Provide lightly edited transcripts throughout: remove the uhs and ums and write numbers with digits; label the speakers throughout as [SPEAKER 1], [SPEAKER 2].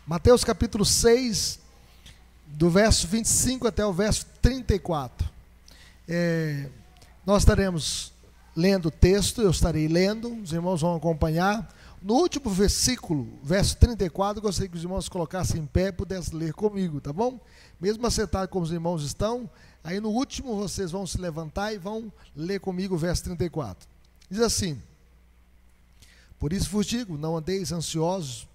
[SPEAKER 1] Mateus capítulo 6, do verso 25 até o verso 34. Nós estaremos lendo o texto, eu estarei lendo, os irmãos vão acompanhar. No último versículo, verso 34, eu gostaria que os irmãos colocassem em pé e pudessem ler comigo, tá bom? Mesmo assentado como os irmãos estão, aí no último vocês vão se levantar e vão ler comigo o verso 34. Diz assim: por isso vos digo, não andeis ansiosos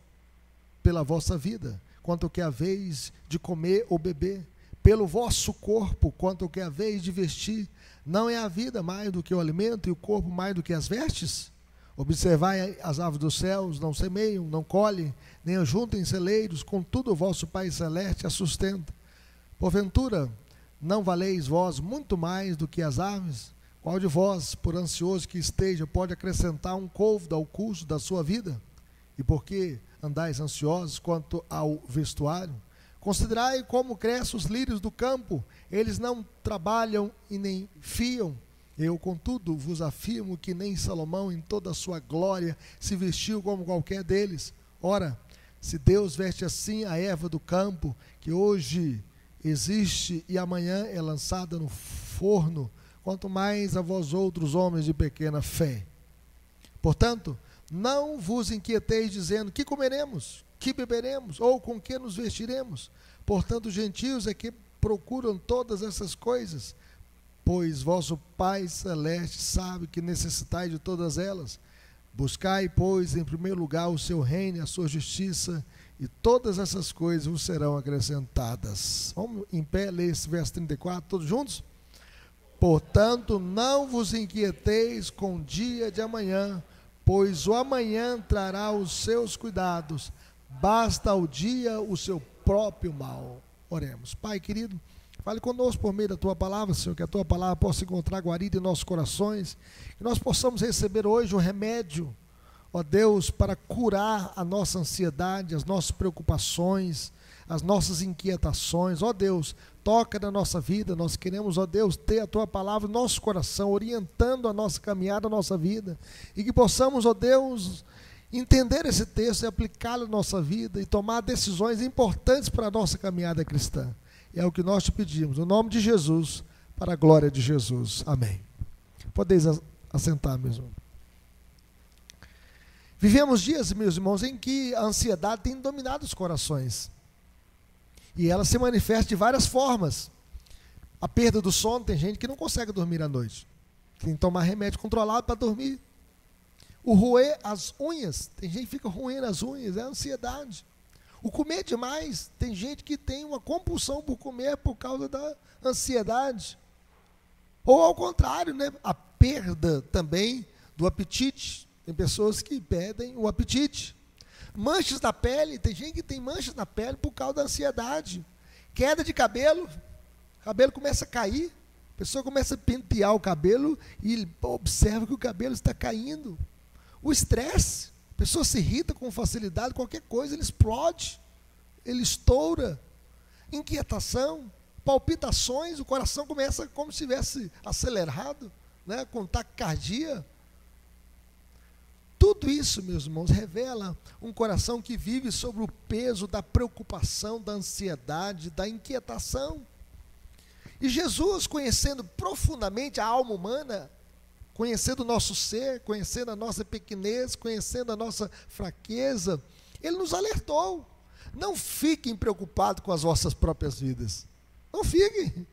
[SPEAKER 1] pela vossa vida, quanto ao que haveis de comer ou beber, pelo vosso corpo, quanto ao que haveis de vestir. Não é a vida mais do que o alimento e o corpo mais do que as vestes? Observai as aves dos céus, não semeiam, não colhem, nem ajuntem em celeiros, contudo o vosso Pai Celeste as sustenta. Porventura, não valeis vós muito mais do que as aves? Qual de vós, por ansioso que esteja, pode acrescentar um côvado ao curso da sua vida? E por que andais ansiosos quanto ao vestuário? Considerai como crescem os lírios do campo, eles não trabalham e nem fiam. Eu, contudo, vos afirmo que nem Salomão, em toda a sua glória, se vestiu como qualquer deles. Ora, se Deus veste assim a erva do campo, que hoje existe e amanhã é lançada no forno, quanto mais a vós outros homens de pequena fé. Portanto, não vos inquieteis dizendo: que comeremos, que beberemos, ou com que nos vestiremos? Portanto, os gentios é que procuram todas essas coisas, pois vosso Pai Celeste sabe que necessitais de todas elas. Buscai, pois, em primeiro lugar o seu reino e a sua justiça, e todas essas coisas vos serão acrescentadas. Vamos em pé ler esse verso 34, todos juntos? Portanto, não vos inquieteis com o dia de amanhã, pois o amanhã trará os seus cuidados, basta ao dia o seu próprio mal. Oremos. Pai querido, fale conosco por meio da Tua palavra, Senhor, que a Tua palavra possa encontrar guarida em nossos corações, que nós possamos receber hoje o remédio, ó Deus, para curar a nossa ansiedade, as nossas preocupações, as nossas inquietações. Ó Deus, toca na nossa vida, nós queremos, ó Deus, ter a Tua palavra no nosso coração, orientando a nossa caminhada, a nossa vida, e que possamos, ó Deus, entender esse texto e aplicá-lo na nossa vida e tomar decisões importantes para a nossa caminhada cristã. E é o que nós te pedimos, no nome de Jesus, para a glória de Jesus. Amém. Podeis assentar, mesmo. Vivemos dias, meus irmãos, em que a ansiedade tem dominado os corações. E ela se manifesta de várias formas. A perda do sono, tem gente que não consegue dormir à noite. Tem que tomar remédio controlado para dormir. O roer as unhas, tem gente que fica roendo as unhas, é ansiedade. O comer demais, tem gente que tem uma compulsão por comer por causa da ansiedade. Ou ao contrário, né? A perda também do apetite. Tem pessoas que perdem o apetite. Manchas na pele, tem gente que tem manchas na pele por causa da ansiedade. Queda de cabelo, o cabelo começa a cair, a pessoa começa a pentear o cabelo e observa que o cabelo está caindo. O estresse, a pessoa se irrita com facilidade, qualquer coisa, ele explode, ele estoura. Inquietação, palpitações, o coração começa como se estivesse acelerado, né, com taquicardia. Tudo isso, meus irmãos, revela um coração que vive sobre o peso da preocupação, da ansiedade, da inquietação. E Jesus, conhecendo profundamente a alma humana, conhecendo o nosso ser, conhecendo a nossa pequenez, conhecendo a nossa fraqueza, Ele nos alertou: não fiquem preocupados com as vossas próprias vidas. Não fiquem.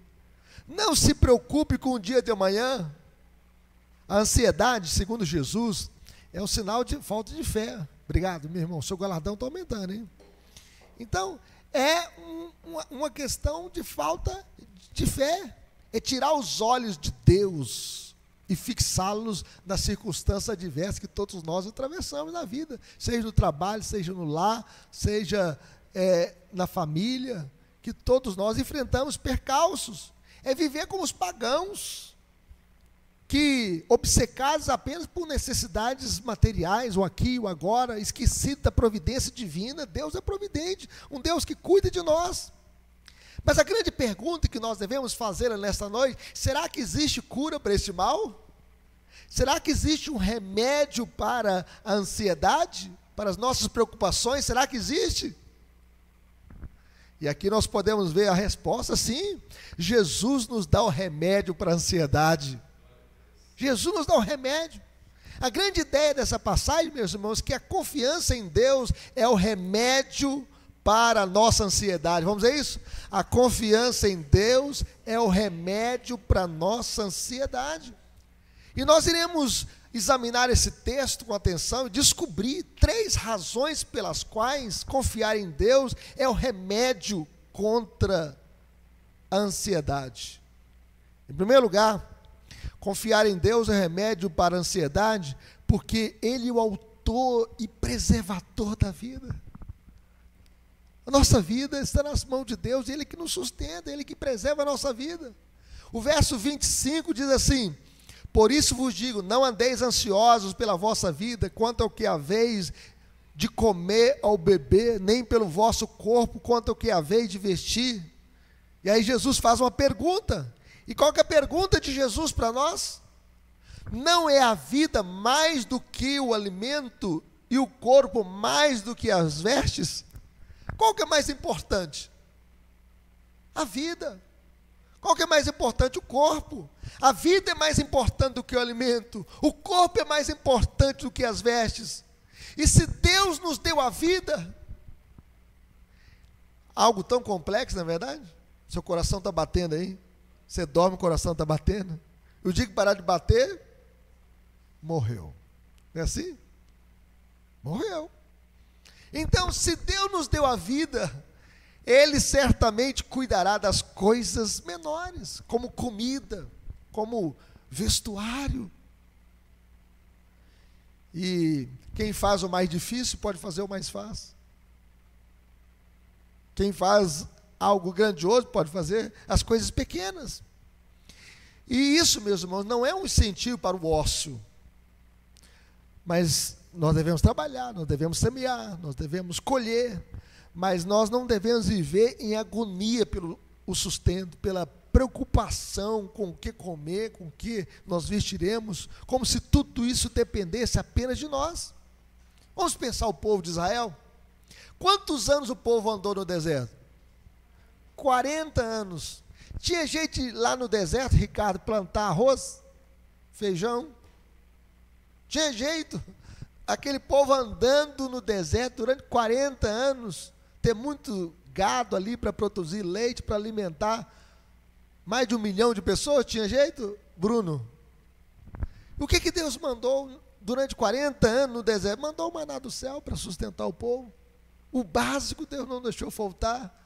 [SPEAKER 1] Não se preocupe com o dia de amanhã. A ansiedade, segundo Jesus, é um sinal de falta de fé. Obrigado, meu irmão. Seu galardão está aumentando, hein? Então, é uma questão de falta de fé. É tirar os olhos de Deus e fixá-los nas circunstâncias adversas que todos nós atravessamos na vida. Seja no trabalho, seja no lar, seja na família, que todos nós enfrentamos percalços. É viver como os pagãos, que, obcecados apenas por necessidades materiais, o aqui, o agora, esquecido da providência divina. Deus é providente, um Deus que cuida de nós. Mas a grande pergunta que nós devemos fazer nesta noite: será que existe cura para este mal? Será que existe um remédio para a ansiedade, para as nossas preocupações? Será que existe? E aqui nós podemos ver a resposta, sim. Jesus nos dá o remédio para a ansiedade. Jesus nos dá o remédio. A grande ideia dessa passagem, meus irmãos, é que a confiança em Deus é o remédio para a nossa ansiedade. Vamos ver isso? A confiança em Deus é o remédio para a nossa ansiedade. E nós iremos examinar esse texto com atenção e descobrir 3 razões pelas quais confiar em Deus é o remédio contra a ansiedade. Em primeiro lugar, confiar em Deus é remédio para a ansiedade, porque Ele é o autor e preservador da vida. A nossa vida está nas mãos de Deus, Ele que nos sustenta, Ele que preserva a nossa vida. O verso 25 diz assim: por isso vos digo, não andeis ansiosos pela vossa vida, quanto ao que haveis de comer ou beber, nem pelo vosso corpo, quanto ao que haveis de vestir. E aí Jesus faz uma pergunta. E qual que é a pergunta de Jesus para nós? Não é a vida mais do que o alimento e o corpo mais do que as vestes? Qual que é mais importante? A vida. Qual que é mais importante? O corpo. A vida é mais importante do que o alimento. O corpo é mais importante do que as vestes. E se Deus nos deu a vida, algo tão complexo, não é verdade? Seu coração está batendo aí. Você dorme, o coração está batendo. O dia que parar de bater, morreu. Não é assim? Morreu. Então, se Deus nos deu a vida, Ele certamente cuidará das coisas menores, como comida, como vestuário. E quem faz o mais difícil pode fazer o mais fácil. Quem faz algo grandioso pode fazer as coisas pequenas. E isso, meus irmãos, não é um incentivo para o ócio. Mas nós devemos trabalhar, nós devemos semear, nós devemos colher. Mas nós não devemos viver em agonia pelo o sustento, pela preocupação com o que comer, com o que nós vestiremos, como se tudo isso dependesse apenas de nós. Vamos pensar o povo de Israel. Quantos anos o povo andou no deserto? 40 anos. Tinha gente lá no deserto, Ricardo, plantar arroz, feijão? Tinha jeito. Aquele povo andando no deserto durante 40 anos, ter muito gado ali para produzir leite, para alimentar mais de 1 milhão de pessoas, tinha jeito, Bruno? O que Deus mandou durante 40 anos no deserto? Mandou o maná do céu para sustentar o povo. O básico Deus não deixou faltar.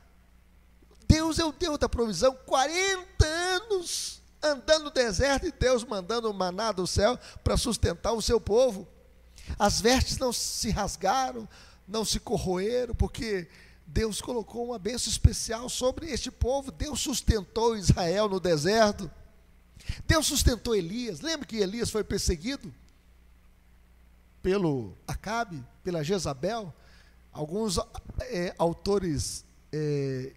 [SPEAKER 1] Deus é o Deus da provisão. 40 anos andando no deserto e Deus mandando o maná do céu para sustentar o seu povo. As vestes não se rasgaram, não se corroeram, porque Deus colocou uma bênção especial sobre este povo. Deus sustentou Israel no deserto. Deus sustentou Elias. Lembra que Elias foi perseguido pelo Acabe, pela Jezabel? Alguns autores,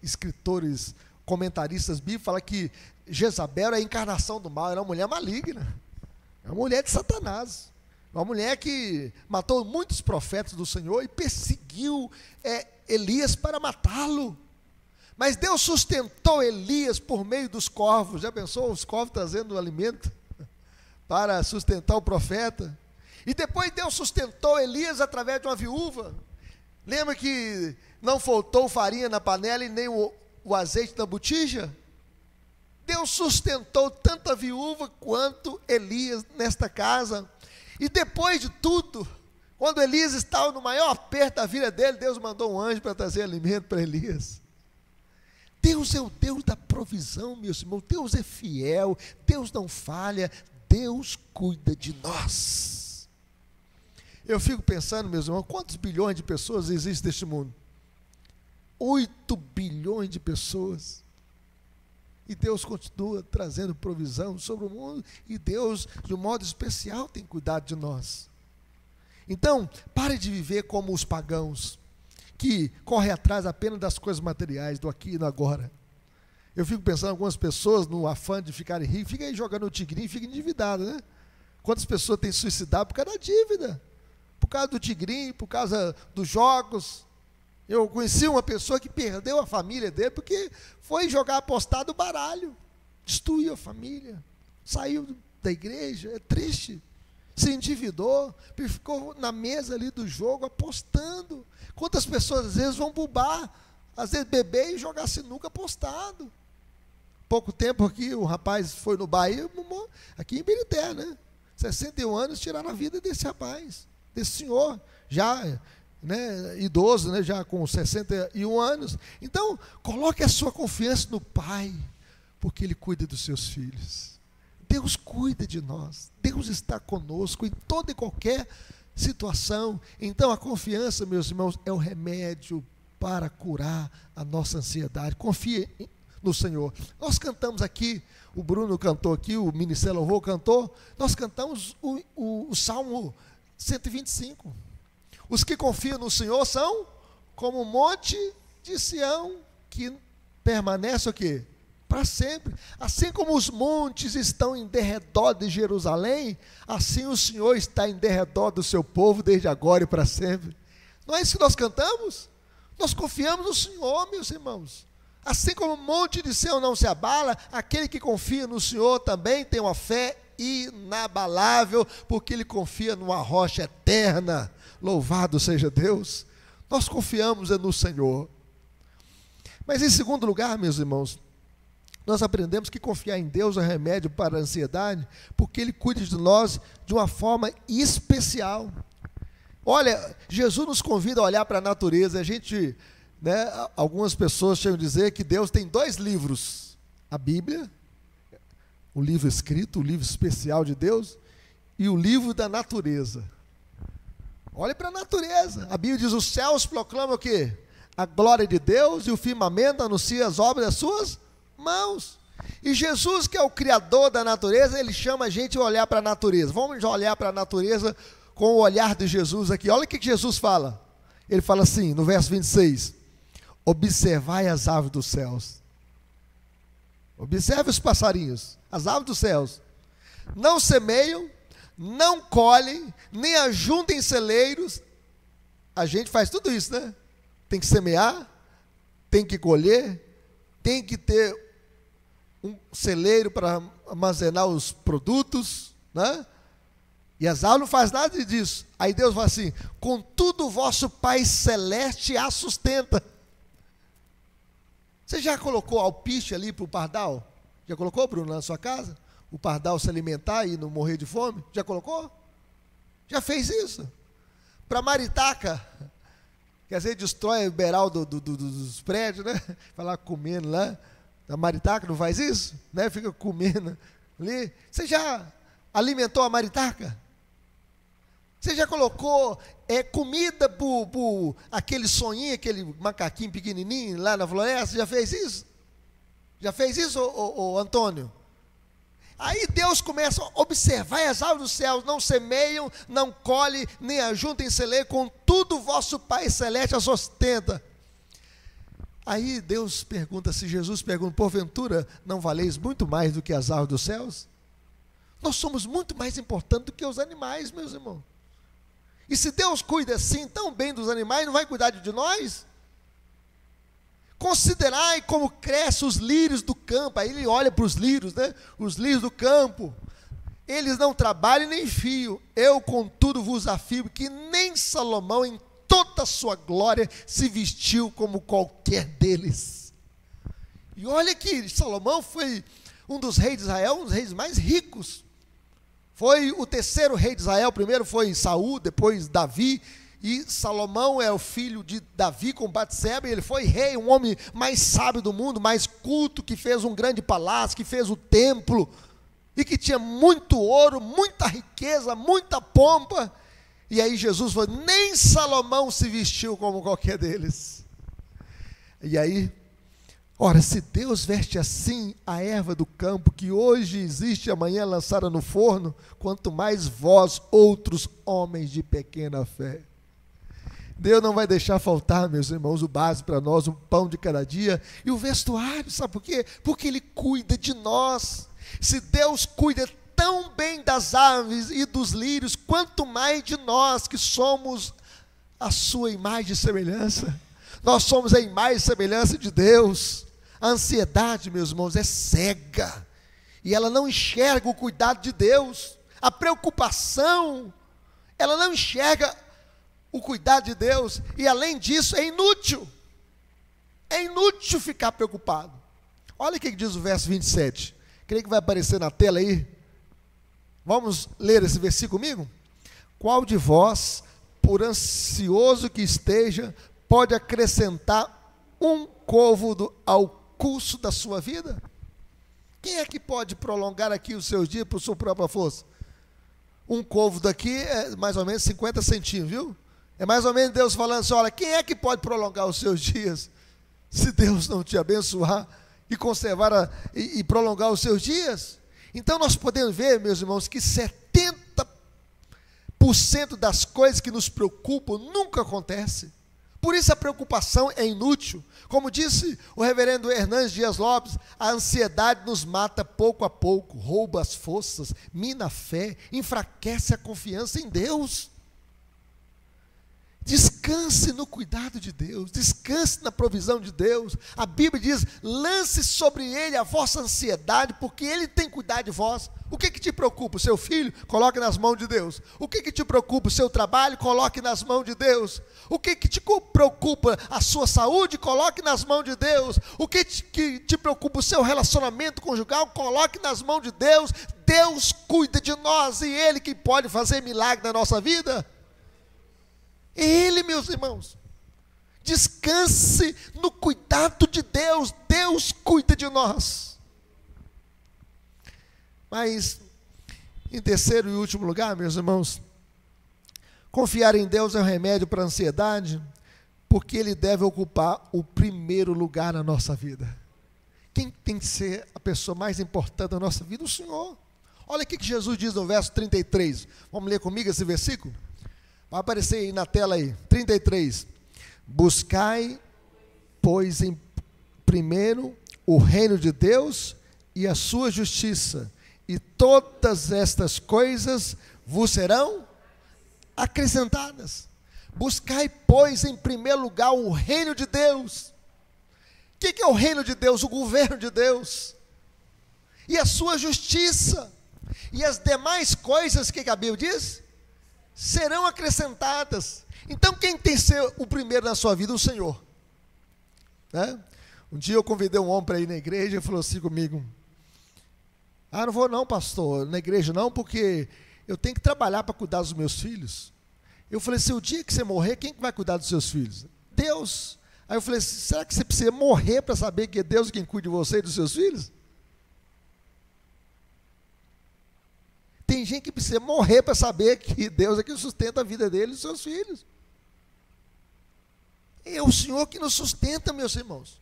[SPEAKER 1] escritores, comentaristas bíblicos falam que Jezabel era a encarnação do mal, era uma mulher maligna, é uma mulher de Satanás, uma mulher que matou muitos profetas do Senhor e perseguiu Elias para matá-lo. Mas Deus sustentou Elias por meio dos corvos. Já pensou os corvos trazendo alimento para sustentar o profeta? E depois Deus sustentou Elias através de uma viúva. Lembra que não faltou farinha na panela e nem o azeite na botija? Deus sustentou tanto a viúva quanto Elias nesta casa. E depois de tudo, quando Elias estava no maior aperto da vida dele, Deus mandou um anjo para trazer alimento para Elias. Deus é o Deus da provisão, meus irmãos. Deus é fiel, Deus não falha, Deus cuida de nós. Eu fico pensando, meus irmãos, quantos bilhões de pessoas existem neste mundo? 8 bilhões de pessoas. E Deus continua trazendo provisão sobre o mundo, e Deus, de um modo especial, tem cuidado de nós. Então, pare de viver como os pagãos, que correm atrás apenas das coisas materiais, do aqui e do agora. Eu fico pensando, algumas pessoas, no afã de ficarem ricos, ficam aí jogando o tigrinho e ficam endividadas, né? Quantas pessoas têm suicidado por causa da dívida? Por causa do tigrinho, por causa dos jogos. Eu conheci uma pessoa que perdeu a família dele porque foi jogar apostado baralho, destruiu a família, saiu da igreja, é triste, se endividou, ficou na mesa ali do jogo apostando. Quantas pessoas às vezes vão pro bar, às vezes beber e jogar sinuca apostado. Pouco tempo aqui, o rapaz foi no bar, aqui em Birité, né? 61 anos, tiraram a vida desse rapaz, desse senhor, já, né, idoso, né, já com 61 anos. Então, coloque a sua confiança no Pai, porque Ele cuida dos seus filhos. Deus cuida de nós, Deus está conosco em toda e qualquer situação. Então, a confiança, meus irmãos, é o remédio para curar a nossa ansiedade. Confie no Senhor. Nós cantamos aqui, o Bruno cantou aqui, o Ministério Louvor cantou, nós cantamos o Salmo 125. Os que confiam no Senhor são como o monte de Sião, que permanece o quê? Para sempre. Assim como os montes estão em derredor de Jerusalém, assim o Senhor está em derredor do seu povo, desde agora e para sempre. Não é isso que nós cantamos? Nós confiamos no Senhor, meus irmãos. Assim como o monte de Sião não se abala, aquele que confia no Senhor também tem uma fé inabalável, porque ele confia numa rocha eterna. Louvado seja Deus. Nós confiamos no Senhor. Mas em segundo lugar, meus irmãos, nós aprendemos que confiar em Deus é remédio para a ansiedade, porque Ele cuida de nós de uma forma especial. Olha, Jesus nos convida a olhar para a natureza. A gente, né, algumas pessoas chegam a dizer que Deus tem 2 livros: a Bíblia, o livro escrito, o livro especial de Deus, e o livro da natureza. Olhe para a natureza. A Bíblia diz: os céus proclamam o quê? A glória de Deus, e o firmamento anuncia as obras das suas mãos. E Jesus, que é o Criador da natureza, Ele chama a gente a olhar para a natureza. Vamos olhar para a natureza com o olhar de Jesus aqui. Olha o que Jesus fala. Ele fala assim, no verso 26, observai as aves dos céus. Observe os passarinhos, as aves dos céus. Não semeiam, não colhem, nem ajuntem celeiros. A gente faz tudo isso, né? Tem que semear, tem que colher, tem que ter um celeiro para armazenar os produtos, né? E as aves não fazem nada disso. Aí Deus fala assim: contudo o vosso Pai Celeste a sustenta. Você já colocou alpiste ali para o pardal? Já colocou, Bruno, na sua casa? O pardal se alimentar e não morrer de fome? Já colocou? Já fez isso? Para maritaca, quer dizer, destrói o beiral dos prédios, né? Vai lá comendo lá. A maritaca não faz isso? Né? Fica comendo ali. Você já alimentou a maritaca? Você já colocou comida para aquele sonhinho, aquele macaquinho pequenininho lá na floresta? Já fez isso? Já fez isso, Antônio? Aí Deus começa a observar as aves dos céus, não semeiam, não colhem, nem ajuntam em celeiro, contudo o vosso Pai Celeste a sustenta. Aí Deus pergunta, se Jesus pergunta, porventura não valeis muito mais do que as aves dos céus? Nós somos muito mais importantes do que os animais, meus irmãos. E se Deus cuida assim tão bem dos animais, não vai cuidar de nós? Considerai como crescem os lírios do campo. Aí ele olha para os lírios, né? Os lírios do campo. Eles não trabalham nem fiam. Eu, contudo, vos afirmo que nem Salomão, em toda a sua glória, se vestiu como qualquer deles. E olha que Salomão foi um dos reis de Israel, um dos reis mais ricos. Foi o 3º rei de Israel. Primeiro foi Saul, depois Davi. E Salomão é o filho de Davi com Batseba, e ele foi rei, um homem mais sábio do mundo, mais culto, que fez um grande palácio, que fez o templo, e que tinha muito ouro, muita riqueza, muita pompa. E aí Jesus falou: nem Salomão se vestiu como qualquer deles. E aí, ora, se Deus veste assim a erva do campo, que hoje existe e amanhã é lançada no forno, quanto mais vós, outros homens de pequena fé. Deus não vai deixar faltar, meus irmãos, o básico para nós, o pão de cada dia e o vestuário. Sabe por quê? Porque Ele cuida de nós. Se Deus cuida tão bem das aves e dos lírios, quanto mais de nós que somos a sua imagem e semelhança. Nós somos a imagem e semelhança de Deus. A ansiedade, meus irmãos, é cega, e ela não enxerga o cuidado de Deus. A preocupação, ela não enxerga o cuidado de Deus, e além disso, é inútil. É inútil ficar preocupado. Olha o que diz o verso 27. Creio que vai aparecer na tela aí. Vamos ler esse versículo comigo? Qual de vós, por ansioso que esteja, pode acrescentar um côvado ao curso da sua vida? Quem é que pode prolongar aqui os seus dias por sua própria força? Um côvado aqui é mais ou menos 50 centímetros, viu? É mais ou menos Deus falando assim: olha, quem é que pode prolongar os seus dias, se Deus não te abençoar e conservar e prolongar os seus dias? Então nós podemos ver, meus irmãos, que 70% das coisas que nos preocupam nunca acontecem. Por isso a preocupação é inútil. Como disse o reverendo Hernandes Dias Lopes, a ansiedade nos mata pouco a pouco, rouba as forças, mina a fé, enfraquece a confiança em Deus. Descanse no cuidado de Deus, descanse na provisão de Deus. A Bíblia diz: lance sobre Ele a vossa ansiedade, porque Ele tem cuidado de vós. O que te preocupa? O seu filho? Coloque nas mãos de Deus. O que te preocupa? O seu trabalho? Coloque nas mãos de Deus. O que te preocupa? A sua saúde? Coloque nas mãos de Deus. O que te preocupa? O seu relacionamento conjugal? Coloque nas mãos de Deus. Deus cuida de nós, e Ele que pode fazer milagre na nossa vida. Ele, meus irmãos, descanse no cuidado de Deus. Deus cuida de nós. Mas, em terceiro e último lugar, meus irmãos, confiar em Deus é um remédio para a ansiedade, porque Ele deve ocupar o primeiro lugar na nossa vida. Quem tem que ser a pessoa mais importante da nossa vida? O Senhor. Olha o que Jesus diz no verso 33. Vamos ler comigo esse versículo? Vai aparecer aí na tela aí, 33. Buscai, pois, em primeiro o reino de Deus e a sua justiça, e todas estas coisas vos serão acrescentadas. Buscai, pois, em primeiro lugar o reino de Deus. O que é o reino de Deus? O governo de Deus. E a sua justiça. E as demais coisas, que a Bíblia diz? Serão acrescentadas. Então quem tem que ser o primeiro na sua vida? O Senhor, né? Um dia eu convidei um homem para ir na igreja, e falou assim comigo: não vou não, pastor, na igreja não, porque eu tenho que trabalhar para cuidar dos meus filhos. Eu falei assim: o dia que você morrer, quem que vai cuidar dos seus filhos? Deus. Aí eu falei assim: será que você precisa morrer para saber que é Deus quem cuida de você e dos seus filhos? Tem gente que precisa morrer para saber que Deus é que sustenta a vida dele e dos seus filhos. É o Senhor que nos sustenta, meus irmãos.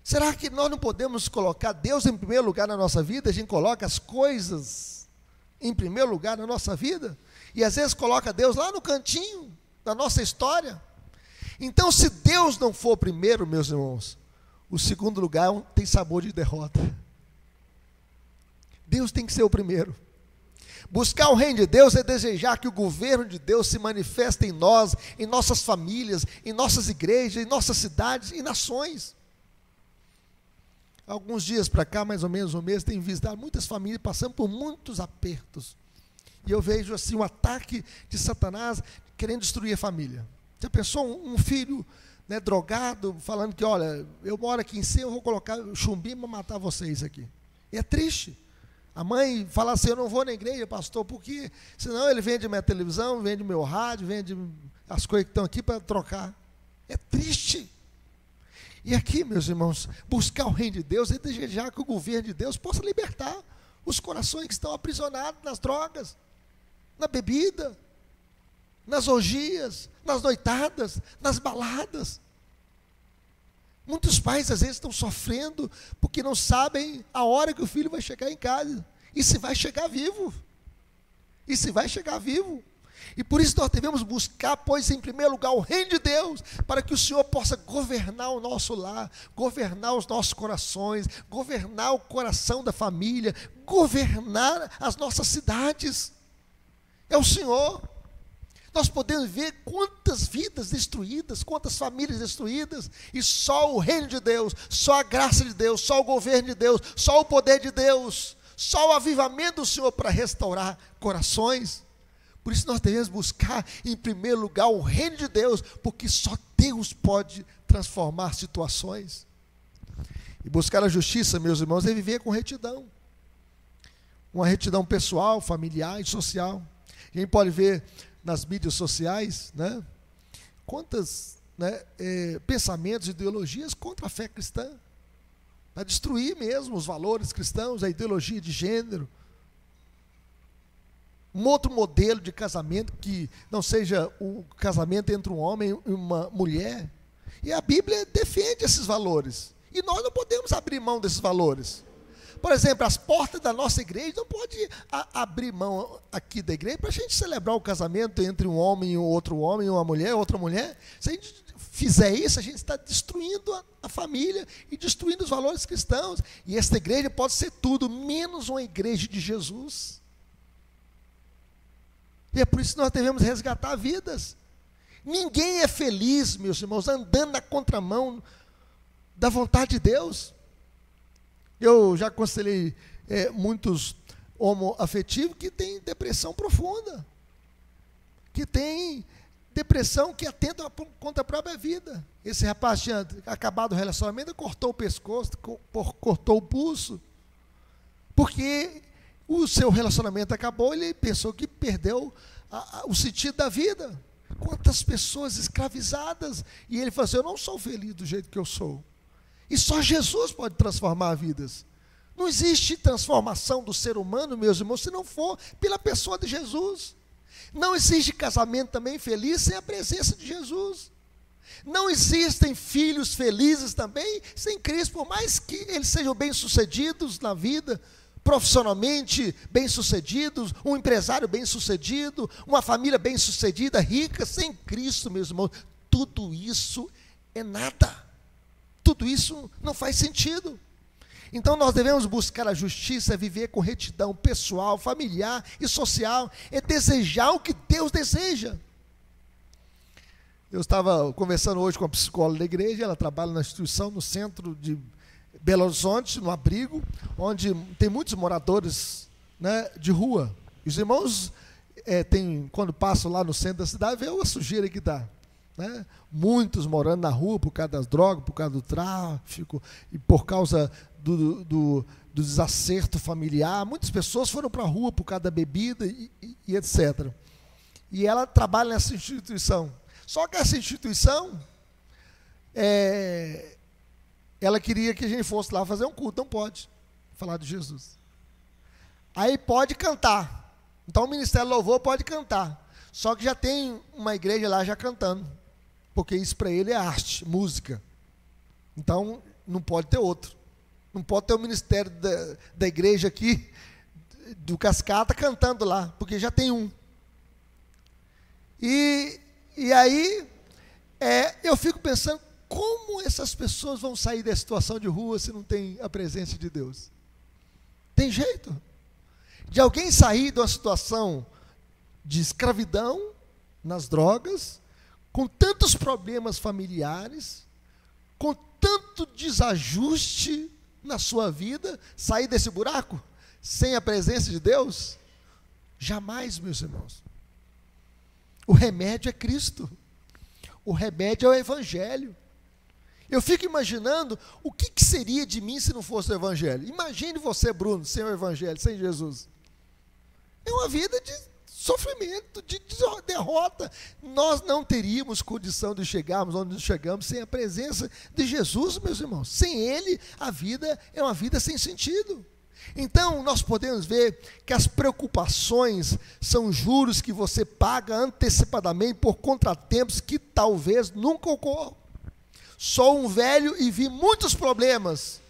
[SPEAKER 1] Será que nós não podemos colocar Deus em primeiro lugar na nossa vida? A gente coloca as coisas em primeiro lugar na nossa vida, e às vezes coloca Deus lá no cantinho da nossa história. Então, se Deus não for o primeiro, meus irmãos, o segundo lugar tem sabor de derrota. Deus tem que ser o primeiro. Buscar o reino de Deus é desejar que o governo de Deus se manifeste em nós, em nossas famílias, em nossas igrejas, em nossas cidades e nações. Alguns dias para cá, mais ou menos um mês, tenho visitado muitas famílias passando por muitos apertos. E eu vejo assim um ataque de Satanás querendo destruir a família. Já pensou um filho, né, drogado, falando que, olha, eu moro aqui em cima, eu vou colocar chumbinho para matar vocês aqui. E é triste. A mãe fala assim: eu não vou na igreja, pastor, porque senão ele vende minha televisão, vende meu rádio, vende as coisas que estão aqui para trocar. É triste. E aqui, meus irmãos, buscar o reino de Deus é desejar que o governo de Deus possa libertar os corações que estão aprisionados nas drogas, na bebida, nas orgias, nas noitadas, nas baladas. Muitos pais às vezes estão sofrendo porque não sabem a hora que o filho vai chegar em casa, e se vai chegar vivo, e por isso nós devemos buscar, pois, em primeiro lugar o reino de Deus, para que o Senhor possa governar o nosso lar, governar os nossos corações, governar o coração da família, governar as nossas cidades. É o Senhor. Nós podemos ver quantas vidas destruídas, quantas famílias destruídas, e só o reino de Deus, só a graça de Deus, só o governo de Deus, só o poder de Deus, só o avivamento do Senhor para restaurar corações. Por isso nós devemos buscar em primeiro lugar o reino de Deus, porque só Deus pode transformar situações. E buscar a justiça, meus irmãos, é viver com retidão. Uma retidão pessoal, familiar e social. A gente pode ver nas mídias sociais, né, quantos pensamentos e ideologias contra a fé cristã, para destruir mesmo os valores cristãos, a ideologia de gênero. Um outro modelo de casamento que não seja o casamento entre um homem e uma mulher. E a Bíblia defende esses valores. E nós não podemos abrir mão desses valores. Por exemplo, as portas da nossa igreja não pode abrir mão aqui da igreja para a gente celebrar o casamento entre um homem e outro homem, uma mulher e outra mulher. Se a gente fizer isso, a gente está destruindo a família e destruindo os valores cristãos. E esta igreja pode ser tudo, menos uma igreja de Jesus. E é por isso que nós devemos resgatar vidas. Ninguém é feliz, meus irmãos, andando na contramão da vontade de Deus. Eu já aconselhei muitos homoafetivos que têm depressão profunda, que têm depressão que atenta contra a própria vida. Esse rapaz tinha acabado o relacionamento, cortou o pescoço, cortou o pulso, porque o seu relacionamento acabou, ele pensou que perdeu o sentido da vida. Quantas pessoas escravizadas, e ele falou assim: eu não sou feliz do jeito que eu sou. E só Jesus pode transformar vidas. Não existe transformação do ser humano, meus irmãos, se não for pela pessoa de Jesus. Não existe casamento também feliz sem a presença de Jesus. Não existem filhos felizes também sem Cristo, por mais que eles sejam bem-sucedidos na vida, profissionalmente bem-sucedidos, um empresário bem-sucedido, uma família bem-sucedida, rica, sem Cristo, meus irmãos, tudo isso é nada. Tudo isso não faz sentido. Então nós devemos buscar a justiça, viver com retidão pessoal, familiar e social, é desejar o que Deus deseja. Eu estava conversando hoje com a psicóloga da igreja, ela trabalha na instituição, no centro de Belo Horizonte, no abrigo, onde tem muitos moradores, né, de rua. Os irmãos, quando passam lá no centro da cidade, vê a sujeira que está. Né? Muitos morando na rua por causa das drogas, por causa do tráfico e por causa do desacerto familiar. Muitas pessoas foram para a rua por causa da bebida e etc. E ela trabalha nessa instituição. Só que essa instituição, ela queria que a gente fosse lá fazer um culto. Não pode falar de Jesus. Aí pode cantar. Então o Ministério Louvor pode cantar. Só que já tem uma igreja lá já cantando. Porque isso para ele é arte, música. Então, não pode ter outro. Não pode ter o ministério da igreja aqui, do Cascata, cantando lá, porque já tem um. E aí, eu fico pensando, como essas pessoas vão sair da situação de rua se não tem a presença de Deus? Tem jeito de alguém sair de uma situação de escravidão nas drogas, com tantos problemas familiares, com tanto desajuste na sua vida, sair desse buraco sem a presença de Deus? Jamais, meus irmãos. O remédio é Cristo. O remédio é o Evangelho. Eu fico imaginando o que seria de mim se não fosse o Evangelho. Imagine você, Bruno, sem o Evangelho, sem Jesus. É uma vida de sofrimento, de derrota. Nós não teríamos condição de chegarmos onde chegamos sem a presença de Jesus, meus irmãos. Sem Ele, a vida é uma vida sem sentido. Então, nós podemos ver que as preocupações são juros que você paga antecipadamente por contratempos que talvez nunca ocorram. Sou um velho e vi muitos problemas,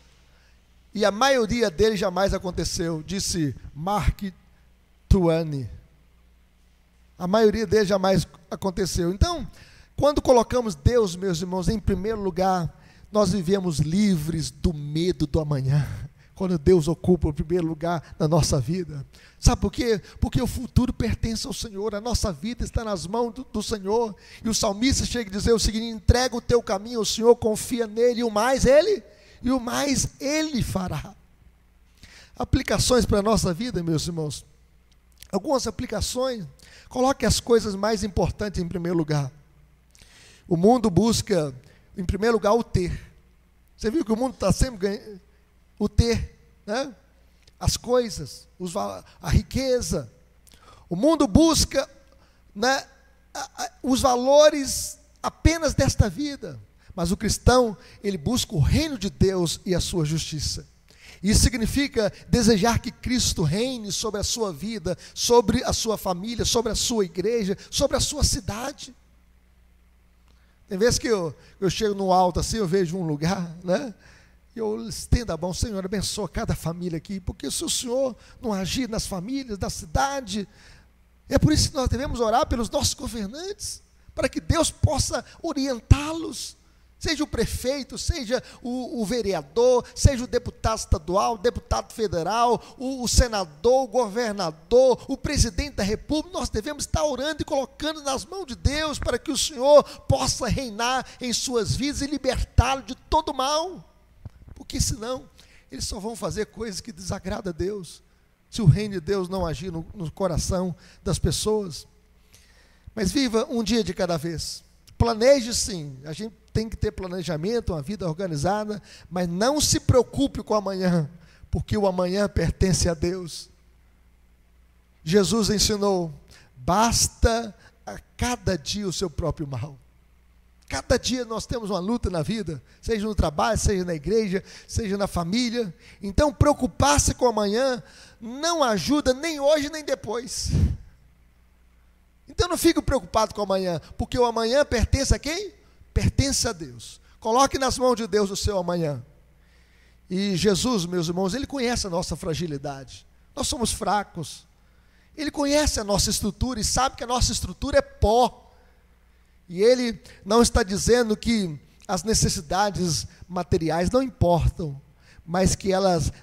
[SPEAKER 1] e a maioria deles jamais aconteceu, disse Mark Twain. A maioria deles jamais aconteceu. Então, quando colocamos Deus, meus irmãos, em primeiro lugar, nós vivemos livres do medo do amanhã. quando Deus ocupa o primeiro lugar na nossa vida. Sabe por quê? Porque o futuro pertence ao Senhor, a nossa vida está nas mãos do Senhor. E o salmista chega a dizer o seguinte: entrega o teu caminho ao Senhor, confia nele, e o mais Ele fará. Aplicações para a nossa vida, meus irmãos. Algumas aplicações. Coloque as coisas mais importantes em primeiro lugar. O mundo busca, em primeiro lugar, o ter. Você viu que o mundo está sempre ganhando o ter, né? As coisas, a riqueza. O mundo busca, né, os valores apenas desta vida. Mas o cristão, ele busca o reino de Deus e a sua justiça. Isso significa desejar que Cristo reine sobre a sua vida, sobre a sua família, sobre a sua igreja, sobre a sua cidade. Tem vezes que eu chego no alto assim, eu vejo um lugar, né? E eu estendo a mão: Senhor, abençoa cada família aqui, porque se o Senhor não agir nas famílias da cidade, é por isso que nós devemos orar pelos nossos governantes, para que Deus possa orientá-los. Seja o prefeito, seja o vereador, seja o deputado estadual, o deputado federal, o senador, o governador, o presidente da república. Nós devemos estar orando e colocando nas mãos de Deus, para que o Senhor possa reinar em suas vidas e libertá-lo de todo mal, porque senão eles só vão fazer coisas que desagradam a Deus, se o reino de Deus não agir no coração das pessoas. Mas viva um dia de cada vez. Planeje sim, a gente tem que ter planejamento, uma vida organizada, mas não se preocupe com o amanhã, porque o amanhã pertence a Deus. Jesus ensinou: basta a cada dia o seu próprio mal. Cada dia nós temos uma luta na vida, seja no trabalho, seja na igreja, seja na família. Então preocupar-se com o amanhã não ajuda nem hoje nem depois. Então não fique preocupado com o amanhã, porque o amanhã pertence a quem? Pertence a Deus. Coloque nas mãos de Deus o seu amanhã. E Jesus, meus irmãos, Ele conhece a nossa fragilidade. Nós somos fracos. Ele conhece a nossa estrutura e sabe que a nossa estrutura é pó. E Ele não está dizendo que as necessidades materiais não importam, mas que elas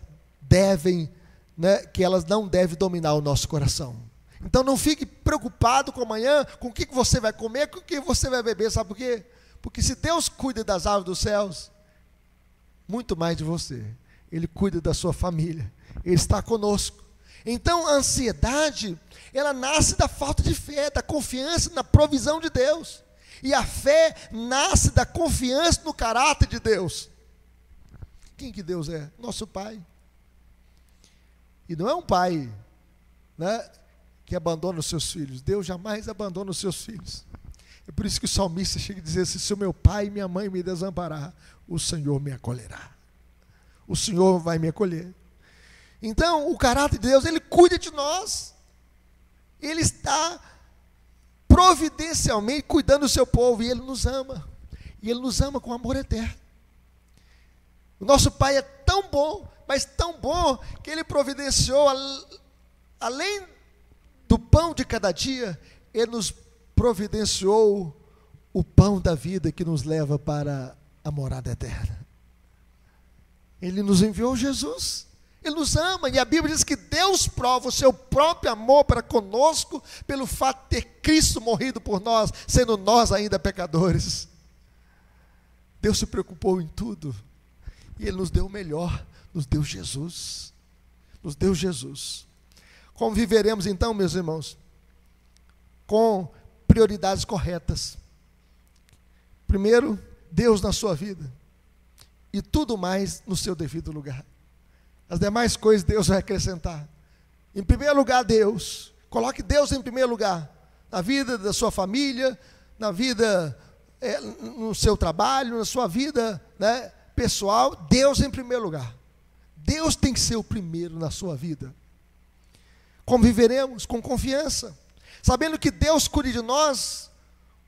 [SPEAKER 1] devem, né, que elas não devem dominar o nosso coração. Então não fique preocupado com amanhã, com o que você vai comer, com o que você vai beber. Sabe por quê? Porque se Deus cuida das aves dos céus, muito mais de você. Ele cuida da sua família, Ele está conosco. Então a ansiedade, ela nasce da falta de fé, da confiança na provisão de Deus. E a fé nasce da confiança no caráter de Deus. Quem que Deus é? Nosso Pai. E não é um pai, né, que abandona os seus filhos. Deus jamais abandona os seus filhos. É por isso que o salmista chega a dizer assim: se o meu pai e minha mãe me desamparar, o Senhor me acolherá. O Senhor vai me acolher. Então, o caráter de Deus, Ele cuida de nós. Ele está providencialmente cuidando do seu povo, e Ele nos ama. E Ele nos ama com amor eterno. O nosso Pai é tão bom, mas tão bom, que Ele providenciou, além do pão de cada dia, Ele nos providenciou o pão da vida que nos leva para a morada eterna. Ele nos enviou Jesus. Ele nos ama, e a Bíblia diz que Deus prova o seu próprio amor para conosco pelo fato de ter Cristo morrido por nós, sendo nós ainda pecadores. Deus se preocupou em tudo, e Ele nos deu o melhor, nos deu Jesus. Nos deu Jesus. Como viveremos então, meus irmãos? Com prioridades corretas. Primeiro, Deus na sua vida, e tudo mais no seu devido lugar. As demais coisas Deus vai acrescentar. Em primeiro lugar, Deus. Coloque Deus em primeiro lugar, na vida da sua família, na vida, no seu trabalho, na sua vida, né, pessoal. Deus em primeiro lugar. Deus tem que ser o primeiro na sua vida. Como viveremos? Com confiança, sabendo que Deus cuida de nós,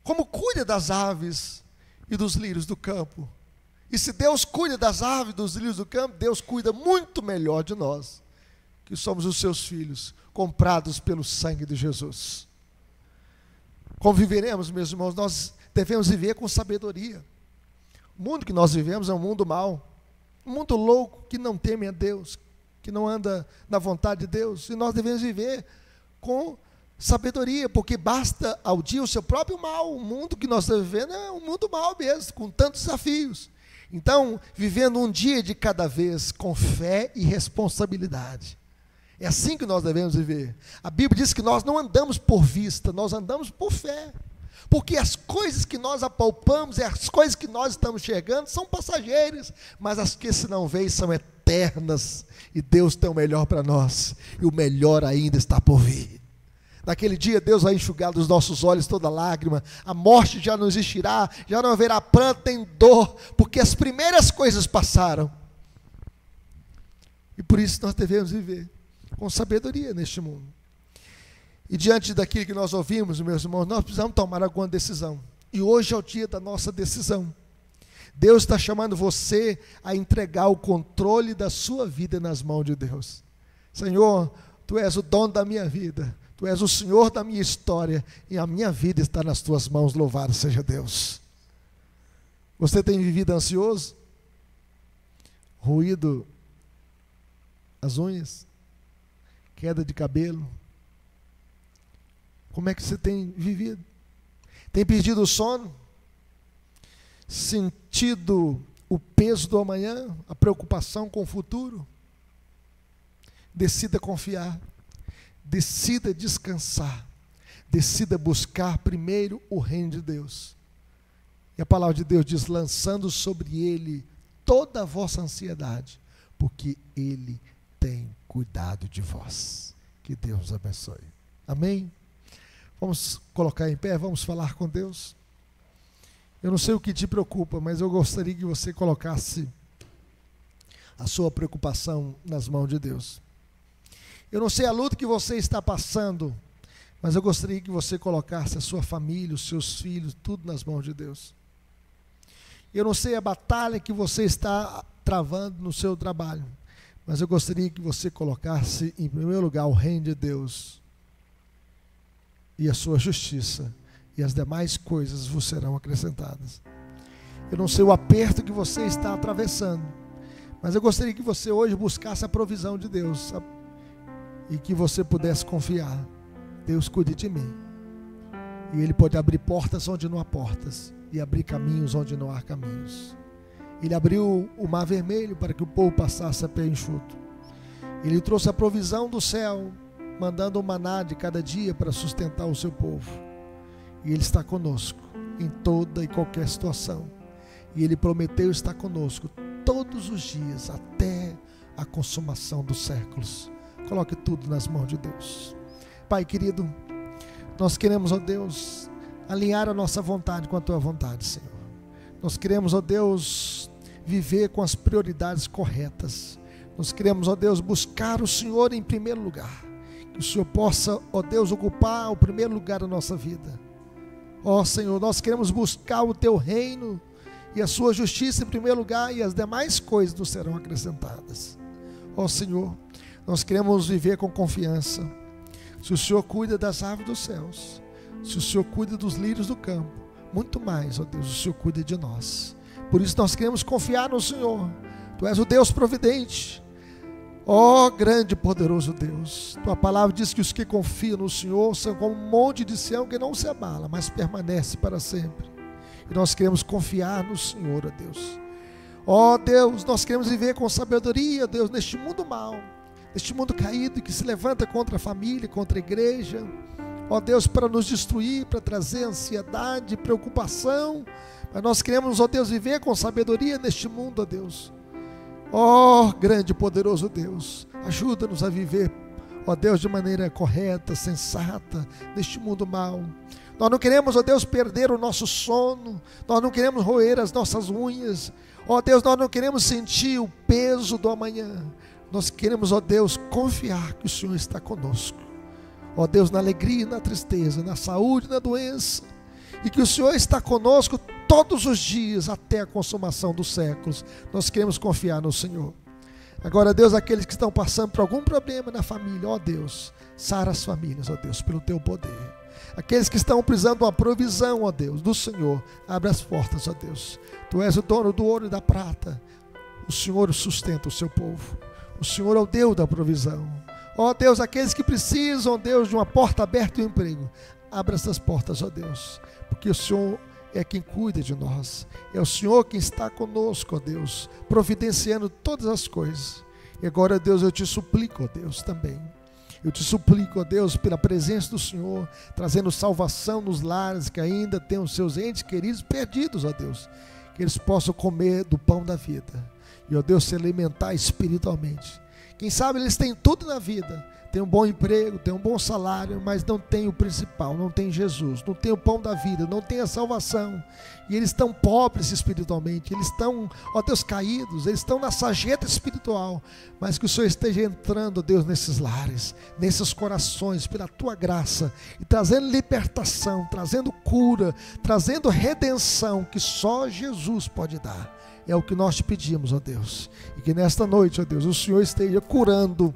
[SPEAKER 1] como cuida das aves e dos lírios do campo. E se Deus cuida das aves, dos lírios do campo, Deus cuida muito melhor de nós, que somos os seus filhos, comprados pelo sangue de Jesus. Como viveremos, meus irmãos? Nós devemos viver com sabedoria. O mundo que nós vivemos é um mundo mau, um mundo louco que não teme a Deus, que não anda na vontade de Deus, e nós devemos viver com sabedoria, porque basta ao dia o seu próprio mal. O mundo que nós estamos vivendo é um mundo mau mesmo, com tantos desafios. Então, vivendo um dia de cada vez, com fé e responsabilidade. É assim que nós devemos viver. A Bíblia diz que nós não andamos por vista, nós andamos por fé. Porque as coisas que nós apalpamos, as coisas que nós estamos chegando, são passageiras, mas as que se não veem são eternas, e Deus tem o melhor para nós, e o melhor ainda está por vir. Naquele dia Deus vai enxugar dos nossos olhos toda lágrima, a morte já não existirá, já não haverá pranto nem dor, porque as primeiras coisas passaram. E por isso nós devemos viver com sabedoria neste mundo. E diante daquilo que nós ouvimos, meus irmãos, nós precisamos tomar alguma decisão. E hoje é o dia da nossa decisão. Deus está chamando você a entregar o controle da sua vida nas mãos de Deus. Senhor, Tu és o dono da minha vida, Tu és o Senhor da minha história, e a minha vida está nas Tuas mãos, louvado seja Deus. Você tem vivido ansioso? Ruído as unhas? Queda de cabelo? Como é que você tem vivido? Tem perdido o sono? Sentido o peso do amanhã? A preocupação com o futuro? Decida confiar. Decida descansar. Decida buscar primeiro o reino de Deus. E a palavra de Deus diz: lançando sobre Ele toda a vossa ansiedade, porque Ele tem cuidado de vós. Que Deus nos abençoe. Amém? Vamos colocar em pé, vamos falar com Deus. Eu não sei o que te preocupa, mas eu gostaria que você colocasse a sua preocupação nas mãos de Deus. Eu não sei a luta que você está passando, mas eu gostaria que você colocasse a sua família, os seus filhos, tudo nas mãos de Deus. Eu não sei a batalha que você está travando no seu trabalho, mas eu gostaria que você colocasse em primeiro lugar o reino de Deus e a sua justiça, e as demais coisas vos serão acrescentadas. Eu não sei o aperto que você está atravessando, mas eu gostaria que você hoje buscasse a provisão de Deus, e que você pudesse confiar: Deus cuide de mim, e Ele pode abrir portas onde não há portas, e abrir caminhos onde não há caminhos. Ele abriu o mar vermelho para que o povo passasse a pé enxuto. Ele trouxe a provisão do céu, mandando o maná de cada dia para sustentar o seu povo. E Ele está conosco em toda e qualquer situação. E Ele prometeu estar conosco todos os dias, até a consumação dos séculos. Coloque tudo nas mãos de Deus. Pai querido, nós queremos, ó Deus, alinhar a nossa vontade com a Tua vontade, Senhor. Nós queremos, ó Deus, viver com as prioridades corretas. Nós queremos, ó Deus, buscar o Senhor em primeiro lugar. Que o Senhor possa, ó Deus, ocupar o primeiro lugar da nossa vida. Ó Senhor, nós queremos buscar o Teu reino e a Sua justiça em primeiro lugar, e as demais coisas nos serão acrescentadas. Ó Senhor, nós queremos viver com confiança. Se o Senhor cuida das aves dos céus, se o Senhor cuida dos lírios do campo, muito mais, ó Deus, o Senhor cuida de nós. Por isso nós queremos confiar no Senhor. Tu és o Deus providente. Ó grande e poderoso Deus, Tua palavra diz que os que confiam no Senhor são como um monte de Sião que não se abala, mas permanece para sempre. E nós queremos confiar no Senhor, ó Deus. Ó Deus, nós queremos viver com sabedoria, Deus, neste mundo mau, neste mundo caído que se levanta contra a família, contra a igreja. Ó Deus, para nos destruir, para trazer ansiedade, preocupação. Mas nós queremos, ó Deus, viver com sabedoria neste mundo, ó Deus. Ó grande e poderoso Deus, ajuda-nos a viver, ó Deus, de maneira correta, sensata, neste mundo mau. Nós não queremos, ó Deus, perder o nosso sono, nós não queremos roer as nossas unhas, ó Deus, nós não queremos sentir o peso do amanhã. Nós queremos, ó Deus, confiar que o Senhor está conosco, ó Deus, na alegria e na tristeza, na saúde e na doença, e que o Senhor está conosco todos os dias até a consumação dos séculos. Nós queremos confiar no Senhor. Agora, Deus, aqueles que estão passando por algum problema na família, ó Deus, sara as famílias, ó Deus, pelo Teu poder. Aqueles que estão precisando de uma provisão, ó Deus, do Senhor, abre as portas, ó Deus. Tu és o dono do ouro e da prata. O Senhor sustenta o seu povo. O Senhor é o Deus da provisão. Ó Deus, aqueles que precisam, ó Deus, de uma porta aberta e um emprego, abra essas portas, ó Deus, porque o Senhor é quem cuida de nós. É o Senhor quem está conosco, ó Deus, providenciando todas as coisas. E agora, Deus, eu te suplico, ó Deus, também. Eu te suplico, ó Deus, pela presença do Senhor, trazendo salvação nos lares que ainda têm os seus entes queridos perdidos, ó Deus, que eles possam comer do pão da vida e, ó Deus, se alimentar espiritualmente. Quem sabe eles têm tudo na vida, tem um bom emprego, tem um bom salário, mas não tem o principal, não tem Jesus, não tem o pão da vida, não tem a salvação, e eles estão pobres espiritualmente, eles estão, ó Deus, caídos, eles estão na sarjeta espiritual, mas que o Senhor esteja entrando, Deus, nesses lares, nesses corações, pela Tua graça, e trazendo libertação, trazendo cura, trazendo redenção, que só Jesus pode dar. É o que nós te pedimos, ó Deus, e que nesta noite, ó Deus, o Senhor esteja curando,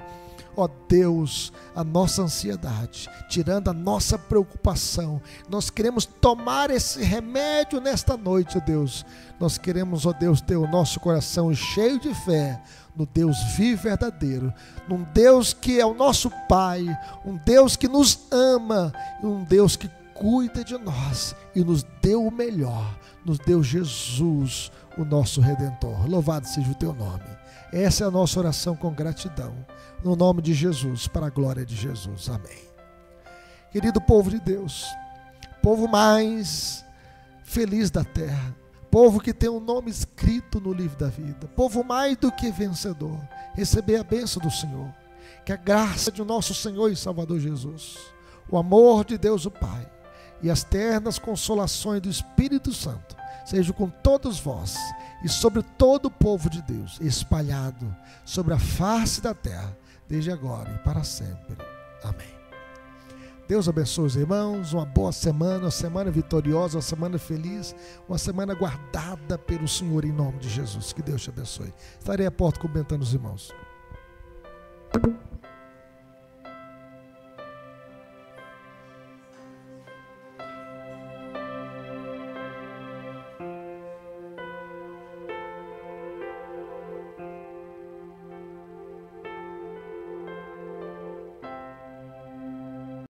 [SPEAKER 1] ó Deus, a nossa ansiedade, tirando a nossa preocupação. Nós queremos tomar esse remédio nesta noite, ó Deus. Nós queremos, ó Deus, ter o nosso coração cheio de fé no Deus vivo e verdadeiro, num Deus que é o nosso Pai, um Deus que nos ama, um Deus que cuida de nós e nos deu o melhor, nos deu Jesus, o nosso Redentor. Louvado seja o Teu nome. Essa é a nossa oração com gratidão, no nome de Jesus, para a glória de Jesus. Amém. Querido povo de Deus, povo mais feliz da terra, povo que tem um nome escrito no livro da vida, povo mais do que vencedor, receber a bênção do Senhor, que a graça de nosso Senhor e Salvador Jesus, o amor de Deus o Pai e as ternas consolações do Espírito Santo seja com todos vós e sobre todo o povo de Deus, espalhado sobre a face da terra, desde agora e para sempre. Amém. Deus abençoe os irmãos, uma boa semana, uma semana vitoriosa, uma semana feliz, uma semana guardada pelo Senhor em nome de Jesus. Que Deus te abençoe. Estarei à porta cumprimentando os irmãos.